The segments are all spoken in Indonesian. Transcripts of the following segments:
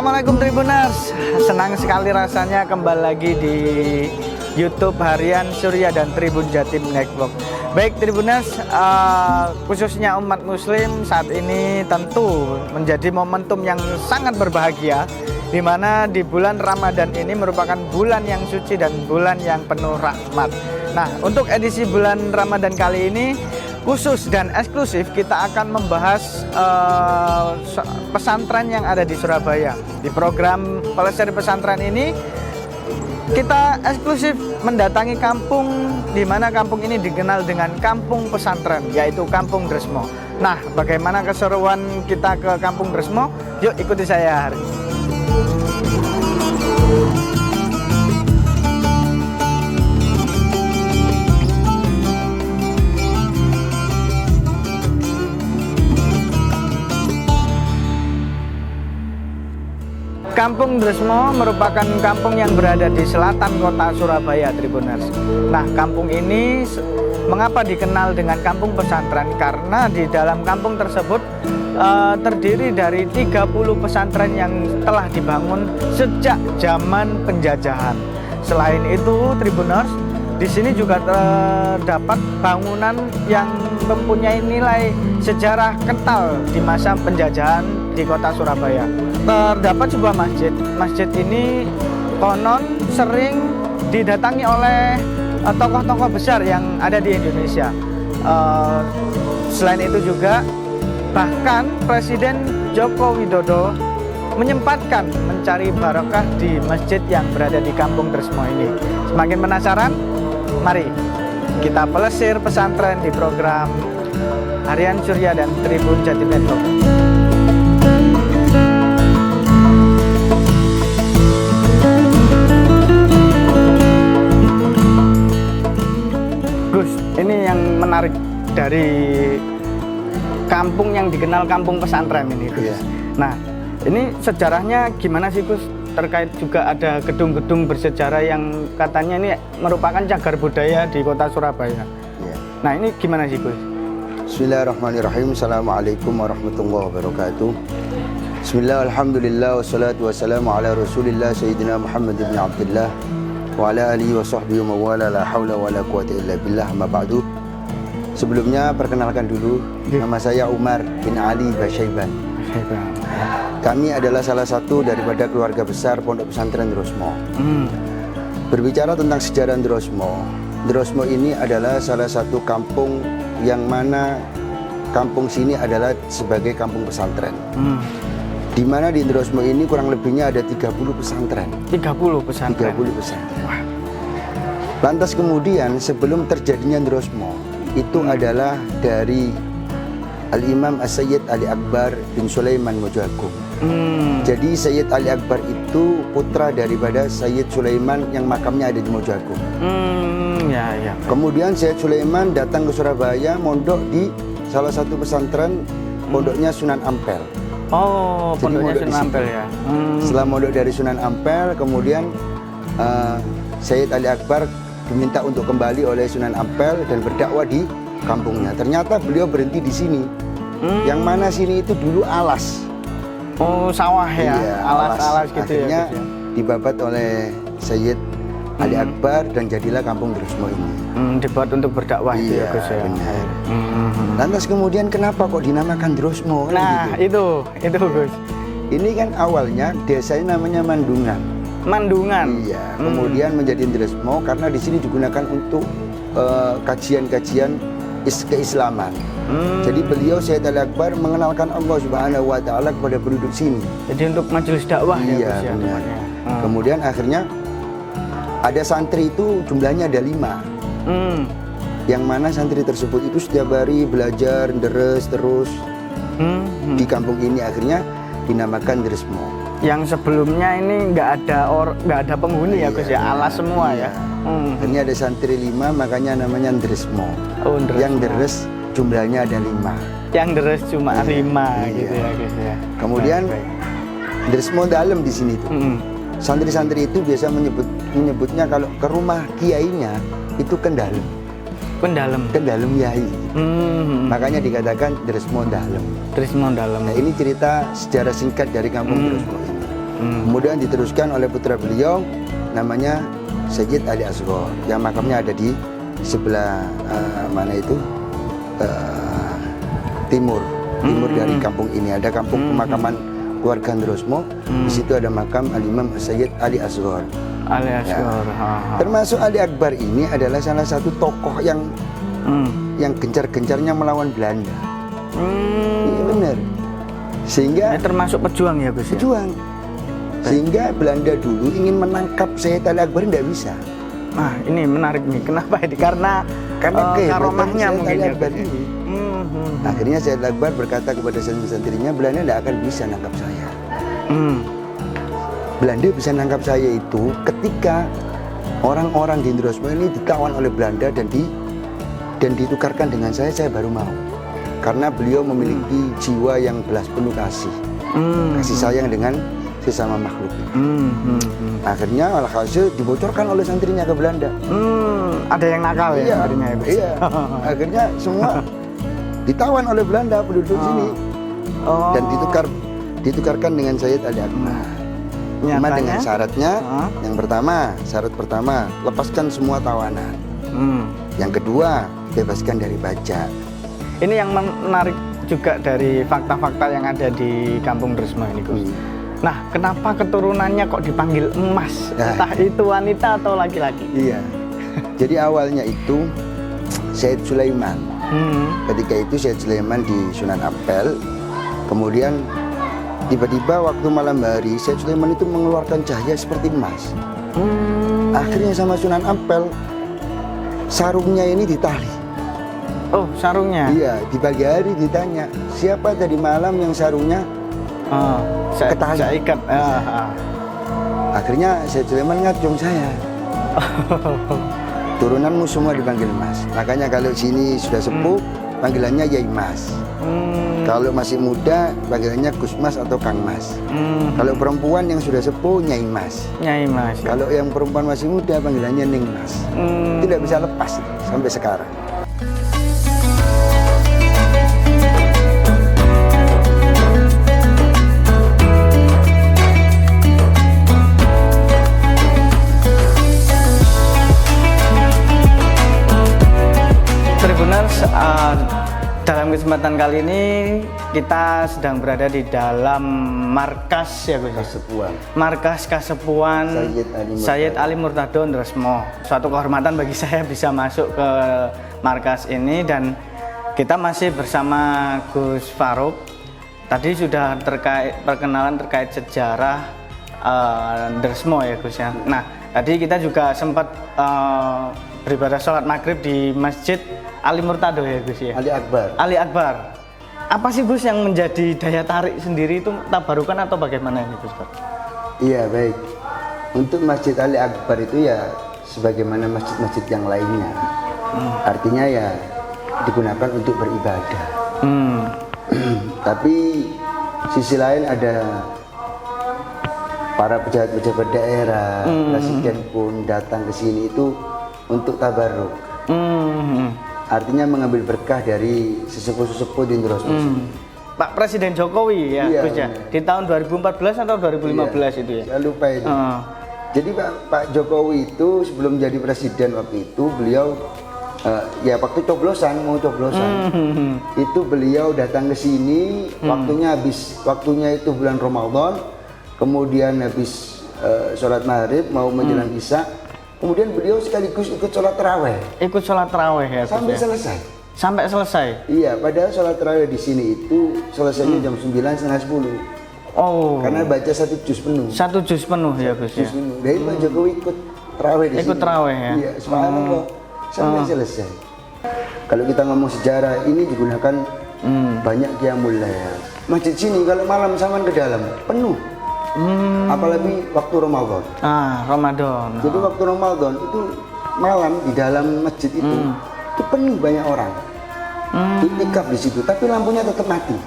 Assalamualaikum Tribuners, senang sekali rasanya kembali lagi di YouTube Harian Surya dan Tribun Jatim Network. Baik Tribuners, khususnya umat muslim saat ini tentu menjadi momentum yang sangat berbahagia, di mana di bulan Ramadan ini merupakan bulan yang suci dan bulan yang penuh rahmat. Nah, untuk edisi bulan Ramadan kali ini khusus dan eksklusif kita akan membahas pesantren yang ada di Surabaya. Di program Pelestari Pesantren ini kita eksklusif mendatangi kampung di mana kampung ini dikenal dengan kampung pesantren, yaitu Kampung Dresmo. Nah, bagaimana keseruan kita ke Kampung Dresmo? Yuk ikuti saya hari ini. Kampung Dresmo merupakan kampung yang berada di selatan kota Surabaya, Tribuners. Nah, kampung ini mengapa dikenal dengan kampung pesantren? Karena di dalam kampung tersebut terdiri dari 30 pesantren yang telah dibangun sejak zaman penjajahan. Selain itu, Tribuners, di sini juga terdapat bangunan yang mempunyai nilai sejarah kental di masa penjajahan di kota Surabaya. Terdapat sebuah masjid. Masjid ini konon sering didatangi oleh tokoh-tokoh besar yang ada di Indonesia. Selain itu juga bahkan Presiden Joko Widodo menyempatkan mencari barokah di masjid yang berada di Kampung Dresmo ini. Semakin penasaran? Mari kita pelesir pesantren di program Harian Surya dan Tribun Jatim Network. Gus, ini yang menarik dari kampung yang dikenal kampung pesantren ini, Gus. Iya. Nah, ini sejarahnya gimana sih, Gus? Terkait juga ada gedung-gedung bersejarah yang katanya ini merupakan cagar budaya di kota Surabaya. Ya. Nah, ini gimana sih, Gus? Bismillahirrahmanirrahim. Assalamualaikum warahmatullahi wabarakatuh. Bismillah, alhamdulillah, wassalatu wassalamu ala rasulillah Sayyidina Muhammad ibn Abdullah wa ala alihi wa sahbihi wa mawala, la hawla wa la quwata illa billah, amma ba'du. Sebelumnya perkenalkan dulu, nama saya Umar bin Ali Basyaiban. Kami adalah salah satu daripada keluarga besar Pondok Pesantren Dresmo. Berbicara tentang sejarah Dresmo, Dresmo ini adalah salah satu kampung yang mana kampung sini adalah sebagai kampung pesantren. Di mana di Dresmo ini kurang lebihnya ada 30 pesantren. 30 pesantren. 30 pesantren. Wah. Lantas kemudian sebelum terjadinya Dresmo itu adalah dari Al-Imam As-Sayyid Ali Akbar bin Sulaiman Mojoagung. Jadi Sayyid Ali Akbar itu putra daripada Sayyid Sulaiman yang makamnya ada di Mojoagung. Ya. Kemudian Sayyid Sulaiman datang ke Surabaya, mondok di salah satu pesantren, pondoknya Sunan Ampel. Oh, Jadi pondoknya mondok di Sunan situ. Ampel ya. Setelah mondok dari Sunan Ampel, kemudian Sayyid Ali Akbar diminta untuk kembali oleh Sunan Ampel dan berdakwah di kampungnya. Ternyata beliau berhenti di sini. Yang mana sini itu dulu alas. Oh, sawah ya. Iya, Alas-alas gitu. Akhirnya ya, Gus, ya. dibabat oleh Sayyid Ali Akbar dan jadilah Kampung Dresmo ini. Dibuat untuk berdakwah itu ya, Iya, Gus ya. benar. Lantas kemudian kenapa kok dinamakan Dresmo? Kan Nah, gitu. itu Gus. Ini kan awalnya desanya namanya Mandungan. Mandungan. Iya, kemudian menjadi Dresmo karena di sini digunakan untuk kajian-kajian keislaman. Jadi beliau Sayyid Ali Akbar mengenalkan Allah Subhanahu wa taala kepada penduduk sini. Jadi untuk majelis dakwah ya, Iya, Gus ya. benar. tempatnya. Kemudian akhirnya ada santri itu jumlahnya ada 5. Yang mana santri tersebut itu setiap hari belajar deres terus di kampung ini, akhirnya dinamakan Dresmo. Yang sebelumnya ini nggak ada penghuni ya, Gus ya, alas semua ya. Ini ada santri 5, makanya namanya Dresmo. Oh, Dresmo. Yang deres jumlahnya ada 5. Yang deres cuma 5 gitu Iya. ya, Gus ya. Kemudian Baik. Dresmo dalam di sini tuh. Santri-santri itu biasa menyebutnya kalau ke rumah kiainya itu kendalem. Pendalem. Kendalem yai. Makanya dikatakan Dresmo Dalem. Dresmo Dalem. Nah, ini cerita sejarah singkat dari kampung Dresmo ini. Kemudian diteruskan oleh putra beliau namanya Sayyid Ali Asghar yang makamnya ada di sebelah mana itu timur dari kampung ini. Ada kampung pemakaman keluarga Ndrosmo. Di situ ada makam Al-Imam Sayyid Ali Asghar. Ali Asghar. Termasuk Ali Akbar ini adalah salah satu tokoh yang gencar-gencarnya melawan Belanda. Iya benar. Sehingga termasuk pejuang ya Gus. Pejuang. Sehingga Belanda dulu ingin menangkap Sayyid Ali Akbar tidak bisa. Nah ini menarik nih. Kenapa ini? Karena karomahnya mungkin ya Gus. Akhirnya Sayyid Ali Akbar berkata kepada santri-santrinya, Belanda tidak akan bisa nangkap saya. Belanda bisa nangkap saya itu ketika orang-orang di Ndrosmo ini ditawan oleh Belanda dan ditukarkan dengan saya baru mau. Karena beliau memiliki jiwa yang belas penuh kasih sayang dengan sesama makhluk. Akhirnya alhasil dibocorkan oleh santrinya ke Belanda. Ada yang nakal ya santrinya ya? Iya. Akhirnya semua ditawan oleh Belanda penduduk sini dan ditukarkan dengan Sayyid Ali Akbar. Cuma dengan syaratnya, syarat pertama lepaskan semua tawanan. Yang kedua bebaskan dari pajak. Ini yang menarik juga dari fakta-fakta yang ada di Kampung Ndrosmo ini Gus. Nah, kenapa keturunannya kok dipanggil emas? Entah itu wanita atau laki-laki? Iya. Jadi awalnya itu Sayyid Sulaiman. Ketika itu Sayyid Sulaiman di Sunan Ampel. Kemudian tiba-tiba waktu malam hari Sayyid Sulaiman itu mengeluarkan cahaya seperti emas. Akhirnya sama Sunan Ampel sarungnya ini ditali. Oh, sarungnya? Iya, di pagi hari ditanya, siapa tadi malam yang sarungnya ketali? Saya ikat. Akhirnya Sayyid Sulaiman ngacung saya. Turunanmu semua dipanggil Mas. Makanya kalau sini sudah sepuh, panggilannya Yai Mas. Kalau masih muda, panggilannya Gus Mas atau Kang Mas. Kalau perempuan yang sudah sepuh, Nyai Mas. Nyai Mas. Kalau yang perempuan masih muda, panggilannya Ning Mas. Tidak bisa lepas sampai sekarang. Dalam kesempatan kali ini kita sedang berada di dalam markas ya Gus. Kasepuan. Markas Kasepuan Sayyid Ali Murtado Ndrosmo. Suatu kehormatan bagi saya bisa masuk ke markas ini dan kita masih bersama Gus Farouk. Tadi sudah perkenalan terkait sejarah Ndrosmo ya Gus ya. Nah, tadi kita juga sempat beribadah sholat maghrib di Masjid Ali Murtado ya Gus ya? Ali Akbar. Ali Akbar. Apa sih Gus yang menjadi daya tarik sendiri itu tabarukan atau bagaimana ini Gus? Iya baik. Untuk Masjid Ali Akbar itu ya sebagaimana masjid-masjid yang lainnya. Artinya ya digunakan untuk beribadah. Tapi sisi lain ada para pejabat-pejabat daerah, presiden pun datang ke sini itu untuk tabarruk. Artinya mengambil berkah dari sesepuh-sesepuh di Ndrosmo. Pak Presiden Jokowi ya, iya, Gus ya. Di tahun 2014 atau 2015 itu ya? Saya lupa itu. Jadi Pak Jokowi itu sebelum jadi presiden waktu itu beliau ya waktu mau coblosan. Itu beliau datang ke sini, waktunya itu bulan Ramadan. Kemudian habis sholat maghrib mau menjelang isya. Kemudian beliau sekaligus ikut sholat taraweh. Ikut sholat taraweh ya? Sampai ya? selesai. Sampai selesai? Iya, padahal sholat taraweh di sini itu selesainya jam 9, setengah 10. Oh. Karena baca 1 juz penuh. 1 juz penuh ya Gus ya? Jadi Pak Jokowi ikut taraweh di sini. Ikut taraweh ya? Iya, subhanallah. Sampai selesai. Kalau kita ngomong sejarah, ini digunakan banyak qiyamul lail. Masjid sini kalau malam saman ke dalam, penuh. Apalagi waktu Ramadan. Ramadan. Jadi waktu Ramadan itu malam di dalam masjid itu penuh banyak orang. Iktikaf di situ, tapi lampunya tetap mati.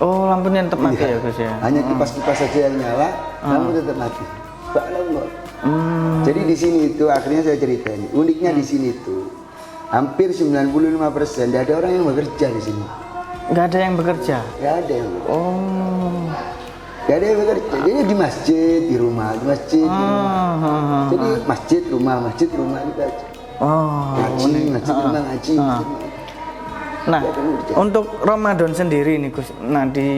Oh, lampunya tetap mati ya Gus ya. Hanya kipas-kipas saja yang nyala, lampu tetap mati. Jadi di sini itu akhirnya saya ceritain. Uniknya di sini itu hampir 95% tidak ada orang yang bekerja di sini. Nggak ada yang bekerja? Nggak ada yang bekerja. Oh. Gak ada yang bekerja. Dia di masjid, di rumah, di masjid. Di rumah. Jadi masjid, rumah gitu aja. Ngaji, masjid, rumah, ngaji. Nah, untuk Ramadan sendiri nih Gus. Nah, di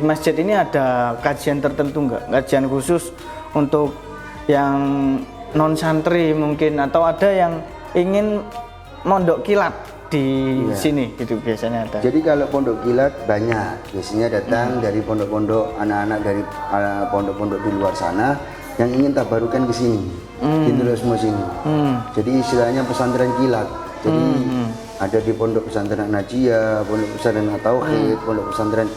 masjid ini ada kajian tertentu nggak? Kajian khusus untuk yang non santri mungkin, atau ada yang ingin mondok kilat di sini gitu biasanya ada. Jadi kalau pondok kilat banyak, biasanya datang dari pondok-pondok anak-anak dari pondok-pondok di luar sana yang ingin tabarukan ke sini, di Drosmo sini. Jadi istilahnya pesantren kilat. Jadi ada di pondok pesantren Najiyah, pondok pesantren Tauhid, pondok pesantren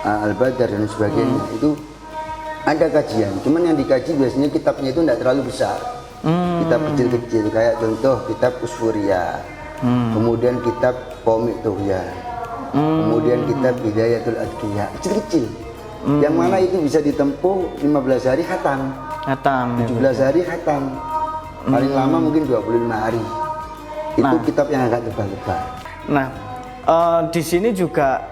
Al-Badar dan sebagainya. Itu ada kajian. Cuman yang dikaji biasanya kitabnya itu tidak terlalu besar. Kitab kecil-kecil kayak contoh kitab Usfuriyah. Kemudian kitab Komik Tuhya. Kemudian kitab Hidayatul Adqiya. Kecil-kecil. Yang mana itu bisa ditempuh 15 hari khatam. 17 hari khatam. Paling lama mungkin 25 hari. Itu kitab yang agak tebal-tebal. Nah, di sini juga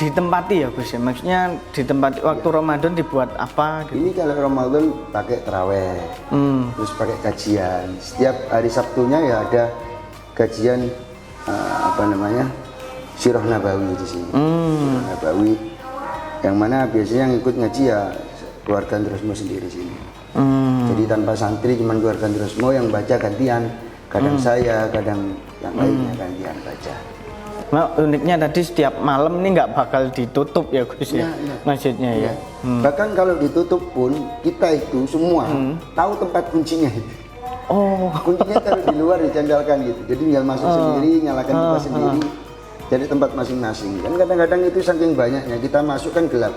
ditempati ya Gus ya. Maksudnya ditempati waktu Ramadan dibuat apa gitu. Ini kalau Ramadan pakai taraweh. Terus pakai kajian. Setiap hari Sabtunya ya ada kajian Sirah Nabawi di sini. Sirah Nabawi. Yang mana biasanya yang ikut ngaji ya keluarga Drosmo sendiri sini. Jadi tanpa santri, cuman keluarga Drosmo yang baca gantian. Kadang saya, kadang yang lainnya gantian baca. Nah, uniknya tadi setiap malam ini nggak bakal ditutup ya Gus ya, masjidnya ya. Bahkan kalau ditutup pun kita itu semua tahu tempat kuncinya. Kuncinya taruh di luar dicandalkan gitu. Jadi tinggal masuk sendiri, nyalakan kipas sendiri, jadi tempat masing-masing. Kan kadang-kadang itu saking banyaknya kita masuk kan gelap.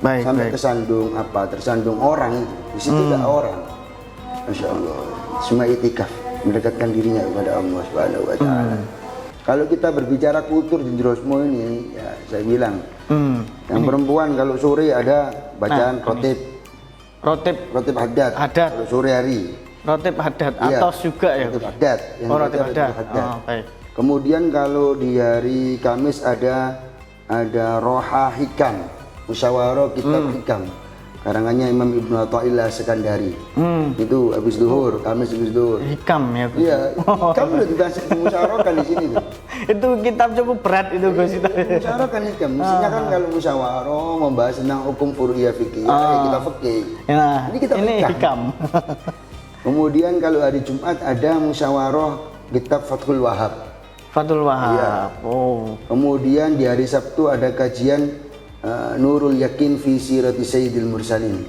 Sampai kesandung tersandung orang itu. Di situ ada orang. Masya Allah. Semua itikaf mendekatkan dirinya kepada Allah Subhanahu wa taala. Kalau kita berbicara kultur di Drosmo ini, ya saya bilang, yang perempuan kalau sore ada bacaan rotib haddad. Kalau sore hari. Rotib haddad, atos juga ya. Rotib haddad. Rotib haddad. Kemudian kalau di hari Kamis ada roha hikam, musyawarah kitab hikam. Karangannya Imam Ibnu Athaillah Sekandari. Itu habis zuhur, Kamis habis zuhur. Hikam ya Gus. Iya, hikam udah juga dimusyawarahkan di sini tuh. Itu kitab cukup berat itu Gus itu. Musyawarahkan hikam. Mestinya kan kalau musyawarah membahas tentang hukum furu'iyah fikih, kita fikih. Nah, ini kita hikam. Kemudian kalau hari Jumat ada musyawarah kitab Fathul Wahab. Fathul Wahab. Ya. Kemudian di hari Sabtu ada kajian Nurul Yakin fi Sirati Sayyidil Mursalin.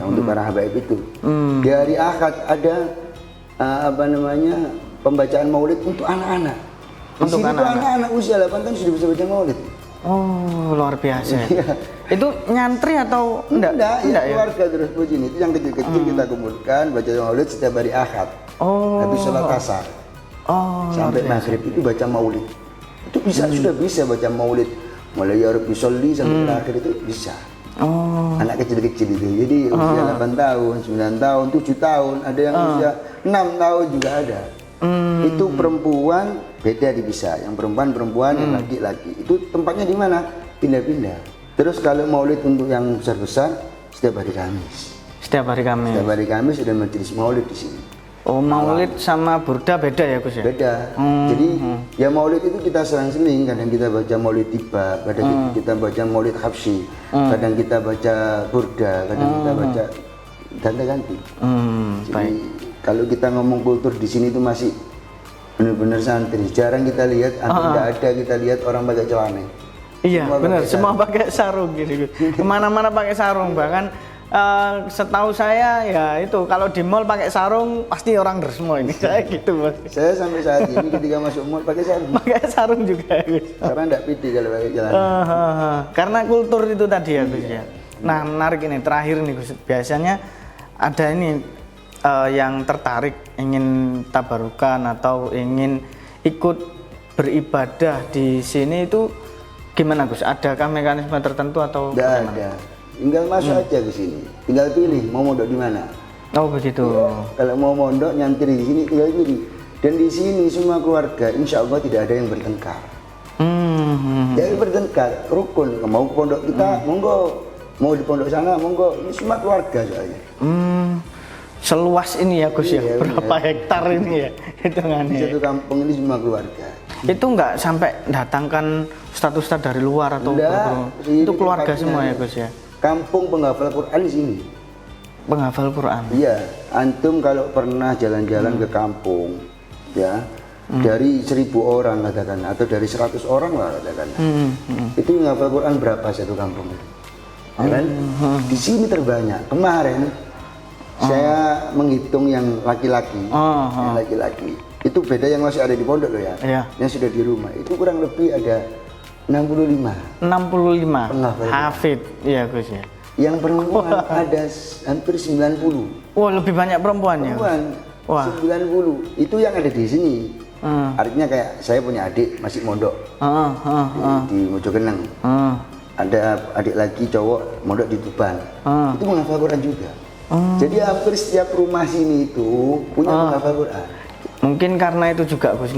Untuk para habaib itu. Di hari Ahad ada pembacaan maulid untuk anak-anak. Di sini tuh anak-anak usia 8 tahun sudah bisa baca maulid. Oh, luar biasa. Itu nyantri atau enggak? Enggak ya? Keluarga terus begini. Itu yang kecil-kecil kita kumpulkan baca maulid setiap hari Ahad. Habis sholat asar. Sampai maghrib itu baca maulid. Itu sudah bisa baca maulid. Mulai ya Rabbi sholli sampai terakhir itu bisa. Anak kecil-kecil itu. Jadi usia 8 tahun, 9 tahun, 7 tahun, ada yang usia 6 tahun juga ada. Itu perempuan beda bisa. Yang perempuan, yang laki-laki. Itu tempatnya di mana? Pindah-pindah. Terus kalau maulid untuk yang besar-besar setiap hari Kamis. Setiap hari Kamis ada majelis maulid di sini. Maulid sama burda beda ya Gus ya? Beda. Jadi ya maulid itu kita selang-seling. Kadang kita baca maulid tiba, kadang kita baca maulid habsyi, kadang kita baca burda, kadang kita baca ganti-ganti. Jadi kalau kita ngomong kultur di sini itu masih benar-benar santri. Jarang kita lihat, tidak ada kita lihat orang pakai celana. Iya benar, semua pakai sarung gitu. Kemana-mana pakai sarung, bahkan setahu saya ya itu kalau di mall pakai sarung pasti orang Drosmo ini. Saya gitu Mas. Saya sampai saat ini ketika masuk mall pakai sarung. Pakai sarung juga Gus. Karena enggak pede kalau pakai celana. Karena kultur itu tadi ya Gus ya. Nah, menarik ini terakhir nih Gus. Biasanya ada ini yang tertarik ingin tabarukan atau ingin ikut beribadah di sini itu gimana Gus? Adakah mekanisme tertentu atau tidak ada? Tinggal masuk aja ke sini, tinggal pilih mau mondok di mana. Oh begitu. Ya, kalau mau mondok nyantri di sini tinggal pilih. Dan di sini semua keluarga, insya Allah tidak ada yang bertengkar. Jadi bertengkar, rukun. Mau ke pondok kita, monggo. mau di pondok sana monggo, ini semua keluarga soalnya. Seluas ini ya Gus ya, Iya, berapa hektar ini ya hitungannya. Satu kampung ini semua keluarga. Itu nggak sampai datangkan ustadz-ustadz dari luar atau Enggak, itu ini keluarga tempatnya. semua ya Gus ya. Kampung penghafal Quran di sini. Penghafal Quran. Iya, antum kalau pernah jalan-jalan ke kampung, ya, dari 1.000 orang katakan, atau dari 100 orang lah katakan, itu yang hafal Quran berapa satu kampung? Ya kan? Di sini terbanyak. Kemarin saya menghitung yang laki-laki, yang laki-laki. Itu beda yang masih ada di pondok loh ya, Iya. yang sudah di rumah. Itu kurang lebih ada 65. 65 Penghafal. hafid, iya Gus ya. Yang perempuan ada hampir 90. Wah, lebih banyak perempuannya. Perempuan Wah. 90. Itu yang ada di sini. Artinya kayak saya punya adik masih mondok di Mojokeneng. Ada adik lagi cowok mondok di Tuban. Itu menghafal Quran juga. Jadi hampir setiap rumah sini itu punya menghafal Quran. Mungkin karena itu juga Gus,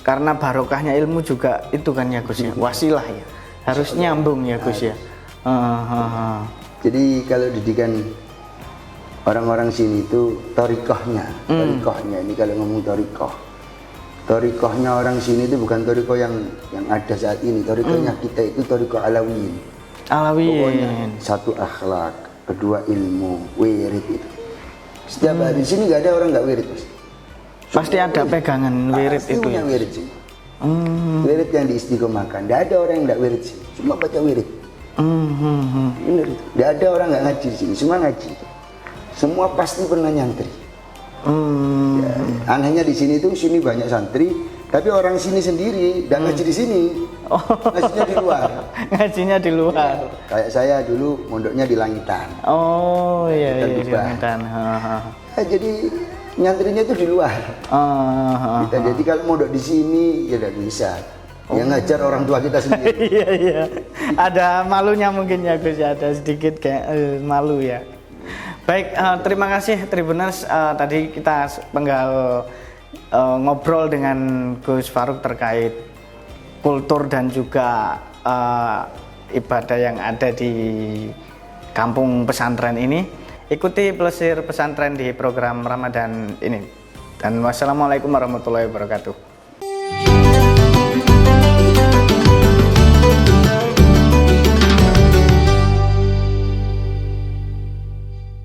karena barokahnya ilmu juga itu kan ya Gus ya, wasilah ya, harus nyambung ya Gus ya. Jadi kalau didikan orang-orang sini itu torikohnya ini kalau ngomong torikohnya orang sini itu bukan torikoh yang ada saat ini. Torikohnya kita itu torikoh alawiyin. Pokoknya satu akhlak, kedua ilmu, wirid itu. Setiap hari di sini nggak ada orang nggak wirid Mas. Pasti ada pegangan wirid Pasti itu punya ya. wirid sih. Wirid yang diistiqomahkan. Nggak ada orang yang nggak wirid sih. Cuma baca wirid. Bener itu. Nggak ada orang nggak ngaji di sini. Semua ngaji. Semua pasti pernah nyantri. Ya, anehnya di sini banyak santri, tapi orang sini sendiri nggak ngaji di sini. Ngajinya di luar. Ngajinya di luar. Kayak saya dulu mondoknya di Langitan. Oh iya Di iya. Tuban. Jadi nyantrinya itu di luar. Jadi kalau mondok di sini ya tidak bisa. Yang ngajar orang tua kita sendiri. Iya iya. Ada malunya mungkin ya Gus ya, ada sedikit kayak malu ya. Baik, terima kasih Tribuners. Tadi kita penggal ngobrol dengan Gus Faruk terkait kultur dan juga ibadah yang ada di kampung pesantren ini. Ikuti Plesir Pesantren di program Ramadan ini. Dan wassalamualaikum warahmatullahi wabarakatuh.